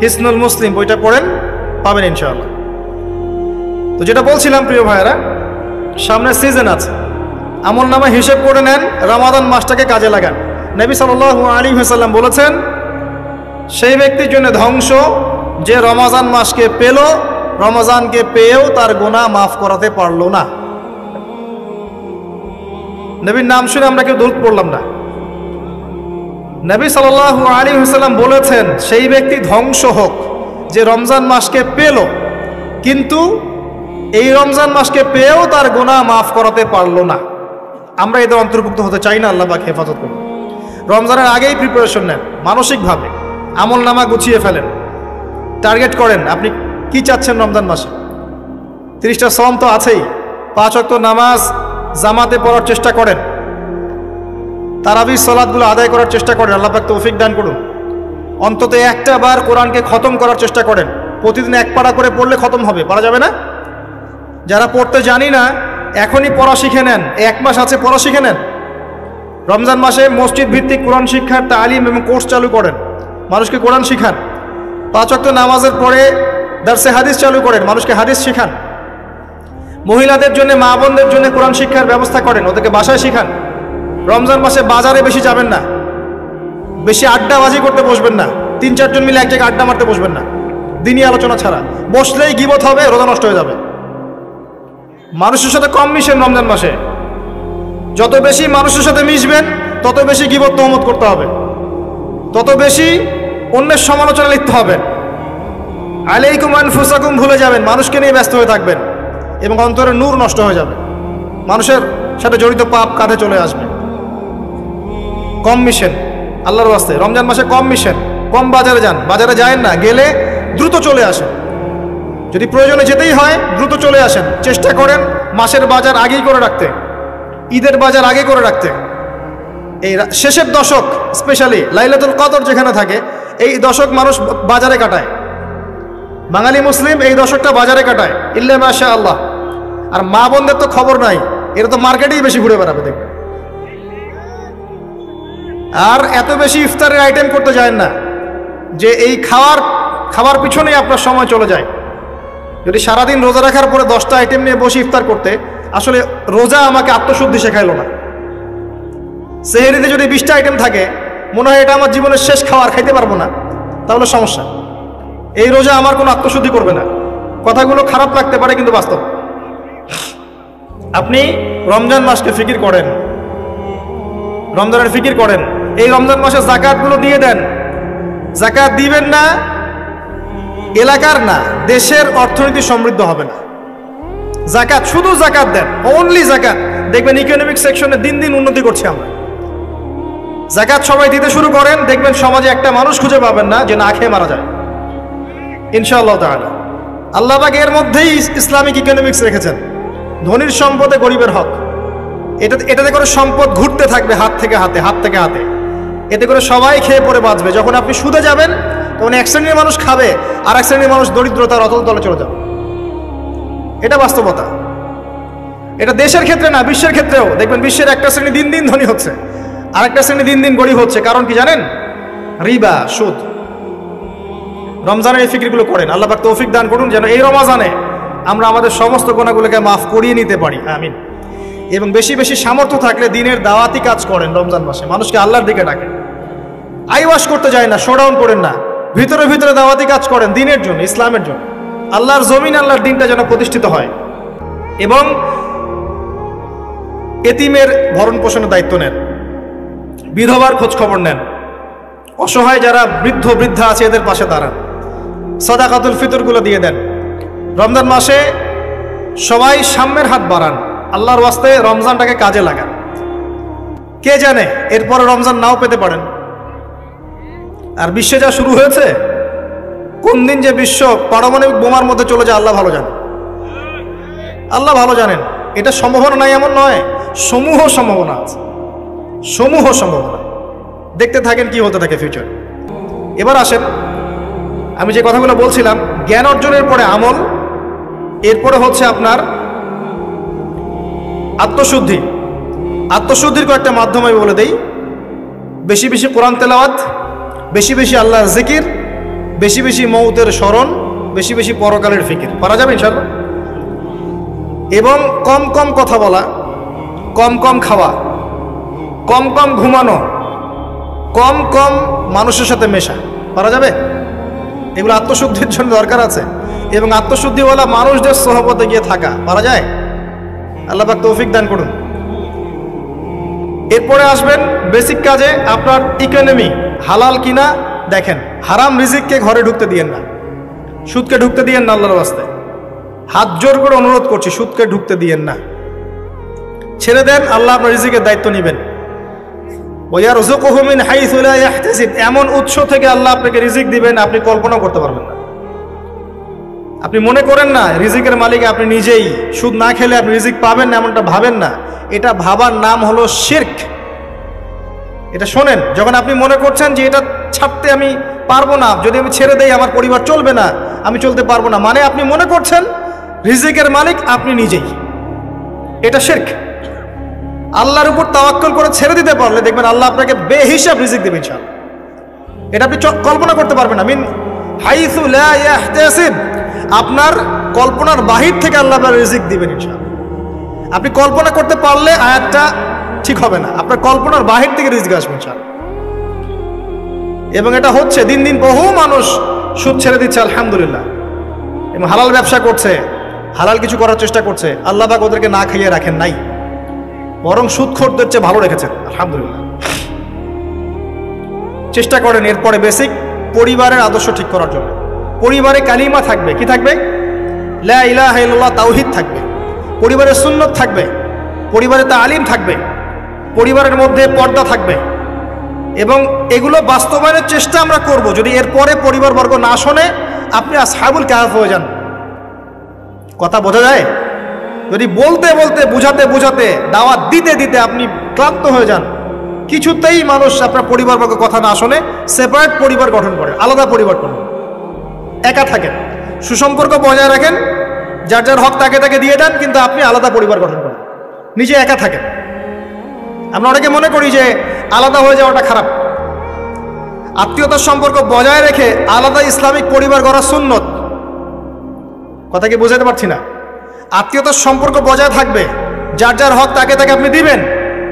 হিসনুল মুসলিম বইটা পড়েন, পাবেন ইনশাআল্লাহ। তো যেটা বলছিলাম প্রিয় ভাইয়েরা, সামনে সিজন আছে, আমল নামা হিসেব করে নেন, রমাদান মাসটাকে কাজে লাগান। নবী সাল্লাল্লাহু আলাইহি ওয়াসাল্লাম বলেছেন, সেই ব্যক্তির জন্য ধ্বংস যে রমজান মাসকে পেল, রমজানকে পেয়েও তার গুনাহ মাফ করাতে পারলো না। নবীর নাম শুনে আমরা কেউ দরুদ পড়লাম না। নবী সাল্লাল্লাহু আলাইহি ওয়াসাল্লাম বলেছেন, সেই ব্যক্তি ধ্বংস হোক যে রমজান মাসকে পেল, কিন্তু এই রমজান মাসকে পেয়েও তার গুনাহ মাফ করাতে পারলো না। আমরা এদের অন্তর্ভুক্ত হতে চাই না। আল্লাহ পাক হেফাজত করুন। রমজানের আগেই প্রিপারেশন নেন, মানসিকভাবে আমল নামা গুছিয়ে ফেলেন, টার্গেট করেন আপনি কি চাচ্ছেন রমজান মাসে। 30টা সওম তো আছেই, 5 ওয়াক্ত নামাজ জামাতে পড়ার চেষ্টা করেন, তারাবির সালাতগুলো আদায় করার চেষ্টা করেন। আল্লাহ পাক তৌফিক দান করুন। অন্তত একটা বার কোরআনকে খতম করার চেষ্টা করেন। প্রতিদিন 1 পারা করে পড়লে খতম হবে, পারা যাবে না? যারা পড়তে জানি না, এখনই পড়া শিখে নেন। 1 মাস আছে, পড়া শিখে নেন। রমজান মাসে মসজিদ ভিত্তিক কোরআন শিক্ষার তালিম এবং কোর্স চালু করেন, মানুষকে কোরআন শিখান। 5 ওয়াক্ত নামাজের পরে দারসে হাদিস চালু করেন, মানুষকে হাদিস শিখান। মহিলাদের জন্য, মা বোনদের জন্য কোরআন শিক্ষার ব্যবস্থা করেন, ওদেরকে বাসায় শিখান। রমজান মাসে বাজারে বেশি যাবেন না, বেশি আড্ডাবাজি করতে বসবেন না, 3-4 জন মিলে এক জায়গায় আড্ডা মারতে বসবেন না, দিনই আলোচনা ছাড়া। বসলেই গীবত হবে, রোজা নষ্ট হয়ে যাবে। মানুষের সাথে কম মিশেন রমজান মাসে। যত বেশি মানুষের সাথে মিশবেন তত বেশি গীবত তহমত করতে হবে, তত বেশি অন্যের সমালোচনা লিখতে হবে। আলাইকুম আনফুসাকুম ভুলে যাবেন, মানুষকে নিয়ে ব্যস্ত হয়ে থাকবেন এবং অন্তরের নূর নষ্ট হয়ে যাবে, মানুষের সাথে জড়িত পাপ কাঁধে চলে আসবে। কম মিশেন আল্লাহর ওয়াস্তে, রমজান মাসে কম মিশেন, কম বাজারে যান, বাজারে যায়েন না, গেলে দ্রুত চলে আসেন। যদি প্রয়োজনে যেতেই হয় দ্রুত চলে আসেন। চেষ্টা করেন মাসের বাজার আগেই করে রাখতে, ঈদের বাজার আগে করে রাখতে। এই শেষের দশক, স্পেশালি লাইলাতুল কদর যেখানে থাকে, এই দশক মানুষ বাজারে কাটায়। বাঙালি মুসলিম এই দশকটা বাজারে কাটায়, ইল্লা মাশা আল্লাহ। আর মা বোনদের তো খবর নাই, এরা তো মার্কেটেই বেশি ঘুরে বেড়াবে দেখবে। আর এত বেশি ইফতারের আইটেম করতে যায় না যে এই খাবার পিছনেই আপনার সময় চলে যায়। যদি সারাদিন রোজা রাখার পরে 10টা আইটেম নিয়ে বসে ইফতার করতে, আসলে রোজা আমাকে আত্মশুদ্ধি শেখাইলো না। সেহরিতে যদি 20টা আইটেম থাকে, মনে হয় এটা আমার জীবনের শেষ খাবার, খাইতে পারবো না, তাহলে সমস্যা। এই রোজা আমার কোনো আত্মশুদ্ধি করবে না। কথাগুলো খারাপ লাগতে পারে কিন্তু বাস্তব। আপনি রমজান মাসকে ফিকির করেন, রমজানের ফিকির করেন। এই রমজান মাসে জাকাতগুলো দিয়ে দেন। জাকাত দিবেন না, এলাকার না, দেশের অর্থনীতি সমৃদ্ধ হবে না। জাকাত, শুধু জাকাত দেন, অনলি জাকাত। দেখবেন ইকোনমিক সেকশনে দিন দিন উন্নতি করছে আমরা। জাকাত সবাই দিতে শুরু করেন, দেখবেন সমাজে একটা মানুষ খুঁজে পাবেন না যে না খেয়ে মারা যায়, ইনশাআল্লাহ তাআলা। আল্লাহ পাক এর মধ্যেই ইসলামিক ইকোনমিক্স রেখেছেন, ধনীর সম্পদে গরিবের হক। এটাতে করে সম্পদ ঘুরতে থাকবে হাত থেকে হাতে, হাত থেকে হাতে। এতে করে সবাই খেয়ে পরে বাঁচবে। যখন আপনি সুদে যাবেন তখন এক শ্রেণীর মানুষ খাবে, আর এক শ্রেণীর মানুষ দরিদ্রতার অতল তলে চলে যাবে। এটা বাস্তবতা। এটা দেশের ক্ষেত্রে না, বিশ্বের ক্ষেত্রেও দেখবেন বিশ্বের একটা শ্রেণী দিন দিন ধনী হচ্ছে, আর একটা শ্রেণী দিন দিন গরিব হচ্ছে। কারণ কি জানেন? রিবা, সুদ। রমজানের এই ফিকিরগুলো করেন। আল্লাহ পাক তৌফিক দান করুন যেন এই রমজানে আমরা আমাদের সমস্ত গুনাহগুলোকে মাফ করিয়ে নিতে পারি, আমিন। এবং বেশি বেশি সামর্থ্য থাকলে দিনের দাওয়াতি কাজ করেন রমজান মাসে, মানুষকে আল্লাহর দিকে ডাকেন। আইওয়াশ করতে যায় না, শোডাউন করেন না, ভিতরে ভিতরে দাওয়াতি কাজ করেন দিনের জন্য, ইসলামের জন্য। আল্লাহর জমিন, আল্লাহর দিনটা যেন প্রতিষ্ঠিত হয়। এবং এতিমের ভরণ পোষণের দায়িত্ব নেন, বিধবার খোঁজ খবর নেন, অসহায় যারা বৃদ্ধ বৃদ্ধা আছে এদের পাশে দাঁড়ান, সাদাকাতুল ফিতরগুলো দিয়ে দেন। রমজান মাসে সবাই সাম্যের হাত বাড়ান, আল্লাহর ওয়াস্তে রমজানটাকে কাজে লাগান। কে জানে এরপরে রমজান নাও পেতে পারেন। আর বিশ্বে যা শুরু হয়েছে, কোন দিন যে বিশ্ব পারমাণবিক বোমার মধ্যে চলে যায় আল্লাহ ভালো জানেন, আল্লাহ ভালো জানেন। এটা সম্ভাবনা নাই এমন নয়, সমূহ সম্ভাবনা আছে, সমূহ সম্ভাবনা। দেখতে থাকেন কি হতে থাকে ফিউচার। এবার আসেন, আমি যে কথাগুলো বলছিলাম, জ্ঞান অর্জনের পরে আমল, এরপরে হচ্ছে আপনার আত্মশুদ্ধি। আত্মশুদ্ধির কয়েকটা মাধ্যম আমি বলে দেই। বেশি বেশি কোরআন তেলাওয়াত, বেশি বেশি আল্লাহর জিকির, বেশি বেশি মৌতের স্মরণ, বেশি বেশি পরকালের ফিকির। পারা যাবে ইনশাআল্লাহ। এবং কম কম কথা বলা, কম কম খাওয়া, কম কম ঘুমানো, কম কম মানুষের সাথে মেশা। পারা যাবে? এগুলো আত্মশুদ্ধির জন্য দরকার আছে। এবং আত্মশুদ্ধিওয়ালা মানুষদের সহবতে গিয়ে থাকা পারা যায়। আল্লাহ পাক তৌফিক দান করুন। এরপরে আসবেন বেসিক কাজে। আপনার ইকোনমি হালাল কিনা দেখেন। হারাম রিজিককে ঘরে ঢুকতে দিয়েন না, সুদকে ঢুকতে দিয়েন না। আল্লাহর ওয়াস্তে হাত জোর করে অনুরোধ করছি, সুদকে ঢুকতে দিয়েন না, ছেড়ে দেন। আল্লাহ আপনার রিজিকের দায়িত্ব নেবেন। ওয়ারযুকুহু মিন হাইসু লা ইয়াহতাসিব, এমন উৎস থেকে আল্লাহ আপনাকে রিজিক দিবেন আপনি কল্পনা করতে পারবেন না। আপনি মনে করেন না রিজিকের মালিক আপনি নিজেই, সুদ না খেলে আপনি রিজিক পাবেন না, এমনটা ভাবেন না। এটা ভাবার নাম হলো শিরক। এটা শোনেন, যখন আপনি মনে করছেন যে এটা ছাড়তে আমি পারবো না, যদি আমি ছেড়ে দেই আমার পরিবার চলবে না, আমি চলতে পারবো না, মানে আপনি মনে করছেন রিজিকের মালিক আপনি নিজেই। এটা শিরক। আল্লাহর উপর তাওয়াক্কুল করে ছেড়ে দিতে পারলে দেখবেন আল্লাহ আপনাকে বেহিসাব রিজিক দেবেন ইনশাআল্লাহ। এটা আপনি কল্পনা করতে পারবেন না। মিন হাইসু লা ইয়াহতাসিব, আপনার কল্পনার বাহির থেকে আল্লাহ আপনার রিজিক দিবেন ইনশাআল্লাহ। আপনি কল্পনা করতে পারলে আয়াতটা ঠিক হবে না, আপনার কল্পনার বাহির থেকে রিজিক আসবে ইনশাআল্লাহ। এবং এটা হচ্ছে দিন দিন বহু মানুষ সুদ ছেড়ে দিচ্ছে আলহামদুলিল্লাহ, এবং হালাল ব্যবসা করছে, হালাল কিছু করার চেষ্টা করছে। আল্লাহ পাক ওদেরকে না খাইয়ে রাখেন নাই, বরং সুদখোরদের চেয়ে ভালো রেখেছেন আলহামদুলিল্লাহ। চেষ্টা করেন এরপরে বেসিক পরিবারের আদর্শ ঠিক করার জন্য। পরিবারে কালিমা থাকবে, কি থাকবে? লা ইলাহা ইল্লাল্লাহ, তাওহীদ থাকবে। পরিবারে সুন্নত থাকবে, পরিবারে তালিম থাকবে, পরিবারের মধ্যে পর্দা থাকবে। এবং এগুলো বাস্তবায়নের চেষ্টা আমরা করব। যদি এরপরে পরিবারবর্গ না শোনে, আপনি আসহাবুল কাহফ হয়ে যান। কথা বোঝা যায়? যদি বলতে বলতে বুঝাতে বুঝাতে দাওয়াত দিতে দিতে আপনি ক্লান্ত হয়ে যান, কিছুতেই মানুষ আপনার পরিবারবর্গ কথা না শোনে, সেপারেট পরিবার গঠন করে, আলাদা পরিবার করুন, একা থাকেন, সুসম্পর্ক বজায় রাখেন, যার যার হক তাকে তাকে দিয়ে দেন, কিন্তু আপনি আলাদা পরিবার গঠন করেন, নিজে একা থাকেন। আমরা অনেকে মনে করি যে আলাদা হয়ে যাওয়াটা খারাপ। আত্মীয়তার সম্পর্ক বজায় রেখে আলাদা ইসলামিক পরিবার গড়া সুন্নত। কথা কি বোঝাতে পারছি না? আত্মীয়তার সম্পর্ক বজায় থাকবে, যার যার হক তাকে তাকে আপনি দিবেন,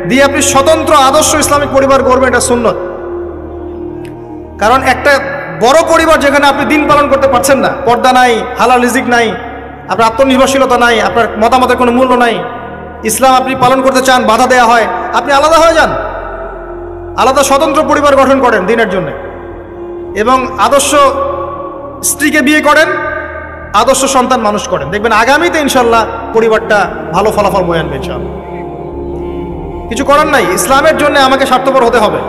দিয়ে আপনি স্বতন্ত্র আদর্শ ইসলামিক পরিবার গড়বেন, এটা সুন্নত। কারণ একটা বড় পরিবার যেখানে আপনি দিন পালন করতে পারছেন না, পর্দা নাই, হালাল রিজিক নাই, আপনার আত্মনির্ভরশীলতা নাই, আপনার মতামতের কোনো মূল্য নাই, ইসলাম আপনি পালন করতে চান, বাধা দেওয়া হয়, আপনি আলাদা হয়ে যান, আলাদা স্বতন্ত্র পরিবার গঠন করেন দিনের জন্য, এবং আদর্শ স্ত্রীকে বিয়ে করেন, আদর্শ সন্তান মানুষ করেন। দেখবেন আগামীতে ইনশাল্লাহ পরিবারটা ভালো ফলাফল বয়ে আনবে ইনশাল্লাহ। কিছু করার নাই, ইসলামের জন্য আমাকে স্বার্থপর হতে হবে।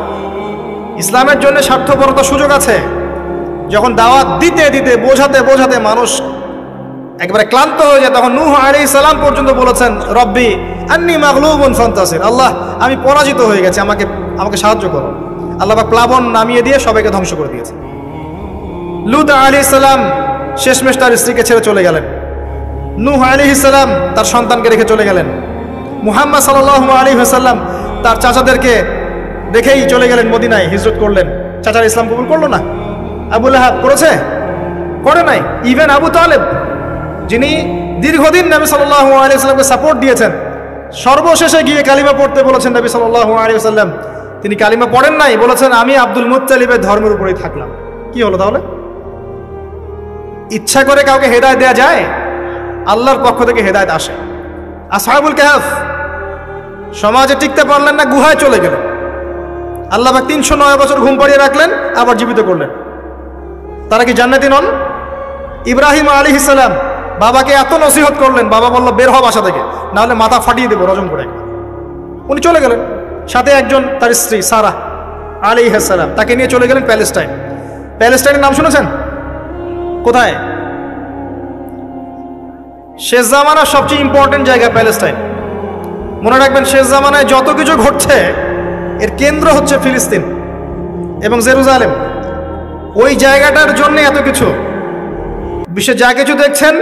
ইসলামের জন্য স্বার্থপরতার সুযোগ আছে। যখন দাওয়াত দিতে দিতে বোঝাতে বোঝাতে মানুষ একবারে ক্লান্ত হয়ে যায়, তখন নূহ আলাইহিস সালাম পর্যন্ত বলেছেন, রব্বি আন্নী মাগলুবুন ফান্তাসির, আল্লাহ আমি পরাজিত হয়ে গেছি, আমাকে সাহায্য করো। আল্লাহ পাক প্লাবন নামিয়ে দিয়ে সবাইকে ধ্বংস করে দিয়েছে। লূত আলাইহিস সালাম শেষমেশ তার স্ত্রীকে ছেড়ে চলে গেলেন। নূহ আলাইহিস সালাম তার সন্তানকে রেখে চলে গেলেন। মুহাম্মদ সাল্লাল্লাহু আলাইহি ওয়াসাল্লাম তার চাচাদেরকে দেখেই চলে গেলেন মদিনায়, হিজরত করলেন। চাচার ইসলাম কবুল করলো না। আবু লাহাব করেছে? করে নাই। ইভেন আবু তালেব, যিনি দীর্ঘদিন নবী সাল্লাল্লাহু আলাইহি ওয়াসাল্লামকে সাপোর্ট দিয়েছেন, সর্বশেষে গিয়ে কালিমা পড়তে বলেছেন নবী সাল্লাল্লাহু আলাইহি ওয়াসাল্লাম, তিনি কালিমা পড়েন নাই, বলেছেন আমি আব্দুল মুত্তালিবের ধর্মের উপরেই থাকলাম। কি হলো তাহলে? ইচ্ছা করে কাউকে হেদায়েত দেয়া যায়? আল্লাহর পক্ষ থেকে হেদায়েত আসে। আসহাবুল কাহফ সমাজে টিকতে পারলেন না, গুহায় চলে গেলেন। আল্লাহ পাক 309 বছর ঘুম পাড়িয়ে রাখলেন, আবার জীবিত করলেন। তারা কি জান্নাতি নন? ইব্রাহিম আলাইহিস সালাম বাবাকে এত নসিহত করলেন, বাবা বলল বের হ বাসা থেকে, না হলে মাথা ফাটিয়ে দেবো রজম করে। উনি চলে গেলেন, সাথে একজন তার স্ত্রী সারা আলাইহিস সালাম, তাকে নিয়ে চলে গেলেন প্যালেস্টাইন। প্যালেস্টাইনের নাম শুনেছেন? কোথায়? শেষ জামানার সবচেয়ে ইম্পর্টেন্ট জায়গা প্যালেস্টাইন। মনে রাখবেন, শেষ জামানায় যত কিছু ঘটছে এর কেন্দ্র হচ্ছে ফিলিস্তিন এবং জেরুজালেম। ওই জায়গাটার জন্য এত কিছু, বিশ্বে যা কিছু দেখছেন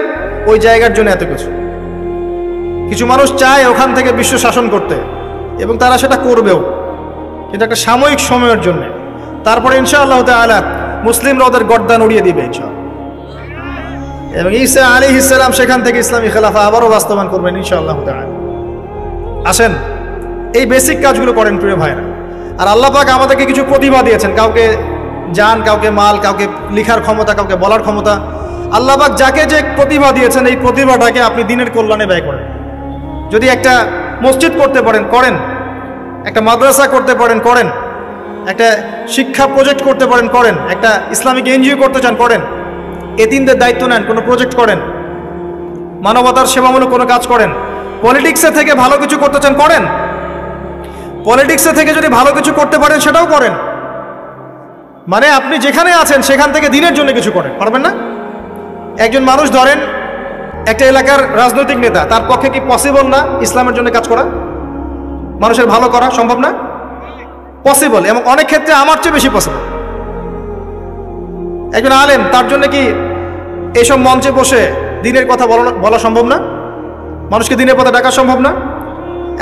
ওই জায়গার জন্য এত কিছু। কিছু মানুষ চায় ওখান থেকে বিশ্ব শাসন করতে, এবং তারা সেটা করবেও, কিন্তু একটা সাময়িক সময়ের জন্য। তারপরে ইনশাআল্লাহ তাআলা মুসলিমরা ওদের গর্দান উড়িয়ে দিবে ইনশাআল্লাহ, এবং ঈসা আলাইহিস সালাম সেখান থেকে ইসলামী খেলাফা আবারও বাস্তবায়ন করবেন ইনশাআল্লাহ তাআলা। আসেন এই বেসিক কাজগুলো করেন প্রিয় ভাইরা। আর আল্লাহ পাক আমাদেরকে কিছু প্রতিভা দিয়েছেন, কাউকে জান, কাউকে মাল, কাউকে লিখার ক্ষমতা, কাউকে বলার ক্ষমতা। আল্লাহ পাক যাকে যে প্রতিভা দিয়েছেন, এই প্রতিভাটাকে আপনি দিনের কল্যাণে ব্যয় করেন। যদি একটা মসজিদ করতে পারেন করেন, একটা মাদ্রাসা করতে পারেন করেন, একটা শিক্ষা প্রজেক্ট করতে পারেন করেন, একটা ইসলামিক এনজিও করতে চান করেন, এতিমদের দায়িত্ব নেন, কোনো প্রজেক্ট করেন, মানবতার সেবামূলক কোনো কাজ করেন। পলিটিক্সে থেকে ভালো কিছু করতে চান করেন, পলিটিক্সে থেকে যদি ভালো কিছু করতে পারেন সেটাও করেন। মানে আপনি যেখানে আছেন সেখান থেকে দিনের জন্য কিছু করেন, পারবেন না? একজন মানুষ ধরেন একটা এলাকার রাজনৈতিক নেতা, তার পক্ষে কি পসিবল না ইসলামের জন্য কাজ করা, মানুষের ভালো করা? সম্ভব না? পসিবল, এবং অনেক ক্ষেত্রে আমার চেয়ে বেশি পসিবল। একজন আলেম, তার জন্য কি এইসব মঞ্চে বসে দিনের কথা বলা সম্ভব না? মানুষকে দিনের পথে ডাকা সম্ভব না?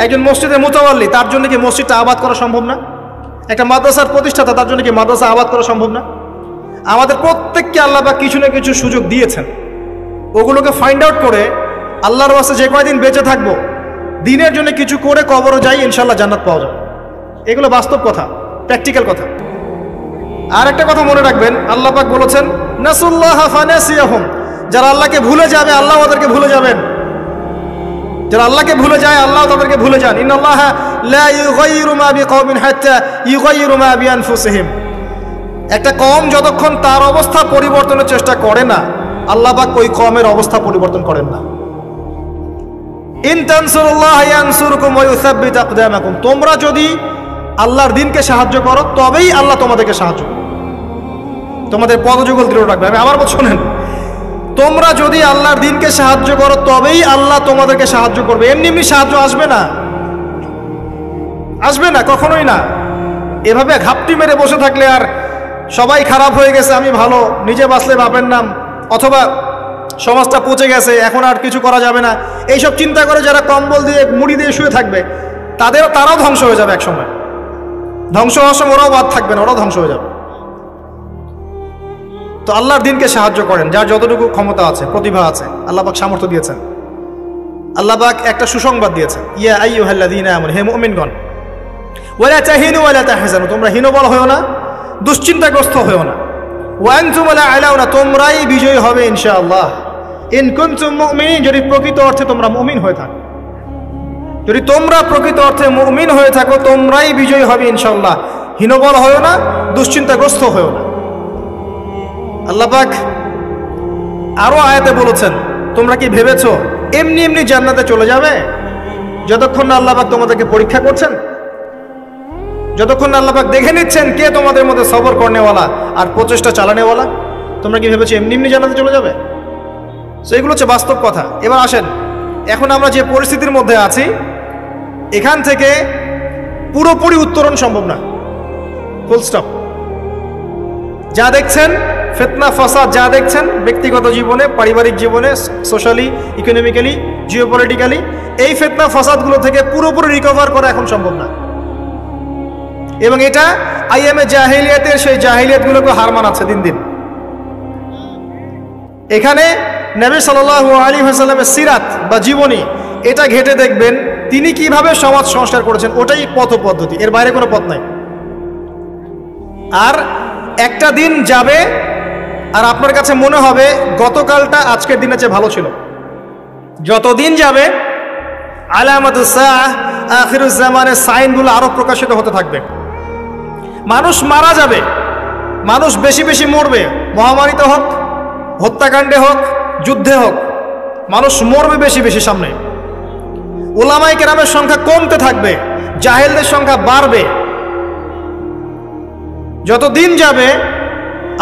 একজন মসজিদের মুতাওয়াল্লি, তার জন্য কি মসজিদটা আবাদ করা সম্ভব না? একটা মাদ্রাসার প্রতিষ্ঠাতা, তার জন্য কি মাদ্রাসা আবাদ করা সম্ভব না? আমাদের প্রত্যেককে আল্লাহ বা কিছু না কিছু সুযোগ দিয়েছেন, ওগুলোকে ফাইন্ড আউট করে আল্লাহর ওয়াস্তে যে কয়দিন বেঁচে থাকবো, দিনের জন্য কিছু করে কবরও যাই, ইনশাল্লাহ জান্নাত পাওয়া যাবে। এগুলো বাস্তব কথা, প্র্যাকটিক্যাল কথা। আর একটা কথা মনে রাখবেন, আল্লাহ পাক বলেছেন নাসুল্লাহ ফানাসিয়াহুম, যারা আল্লাহকে ভুলে যাবে আল্লাহ ওদেরকে ভুলে যাবেন। যারা আল্লাহকে ভুলে যায় আল্লাহ তাদেরকে ভুলে যান। ইন্নাল্লাহা লা ইউগাইয়িরু মা বিকওমিন হাত্তা ইউগাইয়িরু মা বিআনফুসিহিম। একটা কওম যতক্ষণ তার অবস্থা পরিবর্তনের চেষ্টা করে না, আল্লাহ পাক ওই কওমের অবস্থা পরিবর্তন করেন না। ইন তানসুরুল্লাহা ইয়ানসুরকুম ওয়া ইউসাব্বিত আকদামাকুম, তোমরা যদি আল্লাহর দ্বীনকে সাহায্য করো তবেই আল্লাহ তোমাদেরকে সাহায্য করবে, তোমাদের পদযুগল দৃঢ় রাখবে। আমি আবার বলছি, শোনেন, তোমরা যদি আল্লাহর দ্বীনকে সাহায্য করো তবেই আল্লাহ তোমাদেরকে সাহায্য করবে। এমনি এমনি সাহায্য আসবে না, আসবে না, কখনোই না। এভাবে ঘাপটি মেরে বসে থাকলে আর সবাই খারাপ হয়ে গেছে, আমি ভালো, নিজে বাঁচলে বাপের নাম, অথবা সমাজটা পচে গেছে, এখন আর কিছু করা যাবে না, এইসব চিন্তা করে যারা কম্বল দিয়ে মুড়ি দিয়ে শুয়ে থাকবে, তারাও ধ্বংস হয়ে যাবে এক সময়। ধ্বংস হওয়ার সময় ওরাও বাদ থাকবে না, ওরাও ধ্বংস হয়ে যাবে। তো আল্লাহর দ্বীনকে সাহায্য করেন যার যতটুকু ক্ষমতা আছে, প্রতিভা আছে, আল্লাহ পাক সামর্থ্য দিয়েছেন। আল্লাহ পাক একটা সুসংবাদ দিয়েছেন, ইয়া আইয়ুহাল্লাযীনা আমানু, হে মুমিনগণ, ওয়ালা তাহিনু ওয়ালা তাহজানু, তোমরা হীনবল হয়ো না, দুশ্চিন্তাগ্রস্ত হয়ো না, ওয়া আনতুম লা আলাউনা, তোমরাই বিজয়ী হবে ইনশাআল্লাহ। ইন কুনতুম মুমিনিন, যদি প্রকৃত অর্থে তোমরা মুমিন হয়ে থাকো, যদি তোমরা প্রকৃত অর্থে মুমিন হয়ে থাকো, তোমরাই বিজয়ী হবে ইনশাআল্লাহ। হীনবল হয়ো না, দুশ্চিন্তাগ্রস্ত হয়ো না। আল্লাহ পাক আরো আয়াতে বলেছেন, তোমরা কি ভেবেছো এমনি এমনি জান্নাতে চলে যাবে? যতক্ষণ না আল্লাহ পাক তোমাদেরকে পরীক্ষা করছেন, যতক্ষণ না আল্লাহ পাক দেখে নিচ্ছেন কে তোমাদের মধ্যে সবর করনেওয়ালা আর প্রচেষ্টা চালানেওয়ালা, তোমরা কি ভেবেছো এমনি এমনি জান্নাতে চলে যাবে? তো এগুলো হচ্ছে বাস্তব কথা। এবার আসেন, এখন আমরা যে পরিস্থিতির মধ্যে আছি, এখান থেকে পুরোপুরি উত্তরণ সম্ভব না, ফুল স্টপ। যা দেখছেন ফিতনা ফাসাদ, যা দেখছেন ব্যক্তিগত জীবনে, পারিবারিক জীবনে, সোশ্যালি, ইকোনমিক্যালি, জিওপলিটিক্যালি, এই ফিতনা ফাসাদগুলো থেকে পুরোপুরি রিকভার করা এখন সম্ভব না। এবং এটা আইএমএ জাহিলিয়াতের সেই জাহিলিয়াতগুলোকে হার মানাচ্ছে দিন দিন। এখানে নবী সাল্লাল্লাহু আলাইহি ওয়াসাল্লামের সিরাত বা জীবনী, এটা ঘেটে দেখবেন তিনি কিভাবে সমাজ সংস্কার করেছেন, ওটাই পথ পদ্ধতি, এর বাইরে কোনো পথ নাই। আর একটা দিন যাবে আর আপনার কাছে মনে হবে গতকালটা আজকের দিনের চেয়ে ভালো ছিল। যত দিন যাবে আলামাতুস সাআহ, আখিরুজ জামানের সাইনগুলো আরো প্রকাশিত হতে থাকবে। মানুষ মারা যাবে, মানুষ বেশি বেশি মরবে, মহামারীতে হোক, হত্যাকাণ্ডে হোক, যুদ্ধে হোক, মানুষ মরবে বেশি বেশি সামনে। উলামায়ে কেরামের সংখ্যা কমতে থাকবে, জাহেলদের সংখ্যা বাড়বে। যত দিন যাবে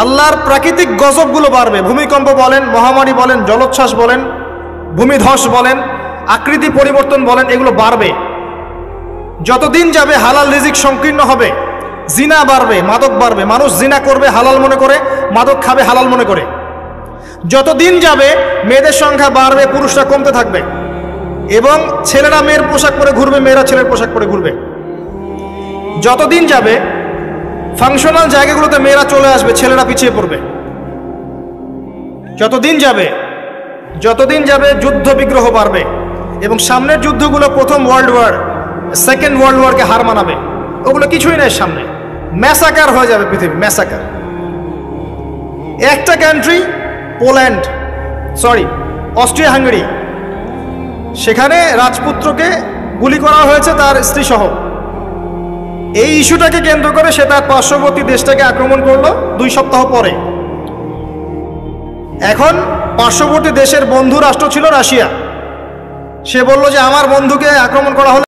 আল্লাহর প্রাকৃতিক গজবগুলো বাড়বে, ভূমিকম্প বলেন, মহামারী বলেন, জলোচ্ছ্বাস বলেন, ভূমিধস বলেন, আকৃতি পরিবর্তন বলেন, এগুলো বাড়বে। যত দিন যাবে হালাল রিজিক সংকীর্ণ হবে, জিনা বাড়বে, মাদক বাড়বে, মানুষ জিনা করবে হালাল মনে করে, মাদক খাবে হালাল মনে করে। যত দিন যাবে মেয়েদের সংখ্যা বাড়বে, পুরুষরা কমতে থাকবে, এবং ছেলেরা মেয়ের পোশাক পরে ঘুরবে, মেয়েরা ছেলের পোশাক পরে ঘুরবে। যত দিন যাবে ফাংশনাল জায়গাগুলোতে মেয়েরা চলে আসবে, ছেলেরা পিছিয়ে পড়বে। যতদিন যাবে যুদ্ধ বিগ্রহ বাড়বে, এবং সামনের যুদ্ধগুলো প্রথম ওয়ার্ল্ড ওয়ার, সেকেন্ড ওয়ার্ল্ড ওয়ারকে হার মানাবে। ওগুলো কিছুই নেই সামনে, ম্যাসাকার হয়ে যাবে পৃথিবী, ম্যাসাকার। একটা কান্ট্রি, অস্ট্রিয়া হাঙ্গেরি, সেখানে রাজপুত্রকে গুলি করা হয়েছে তার স্ত্রী সহ। এই ইস্যুটাকে কেন্দ্র করে সে তার পার্শ্ববর্তী দেশটাকে আক্রমণ করলো 2 সপ্তাহ পরে। এখন পার্শ্ববর্তী দেশের বন্ধু রাষ্ট্র ছিল রাশিয়া, সে বলল যে আমার বন্ধুকে আক্রমণ করা হলে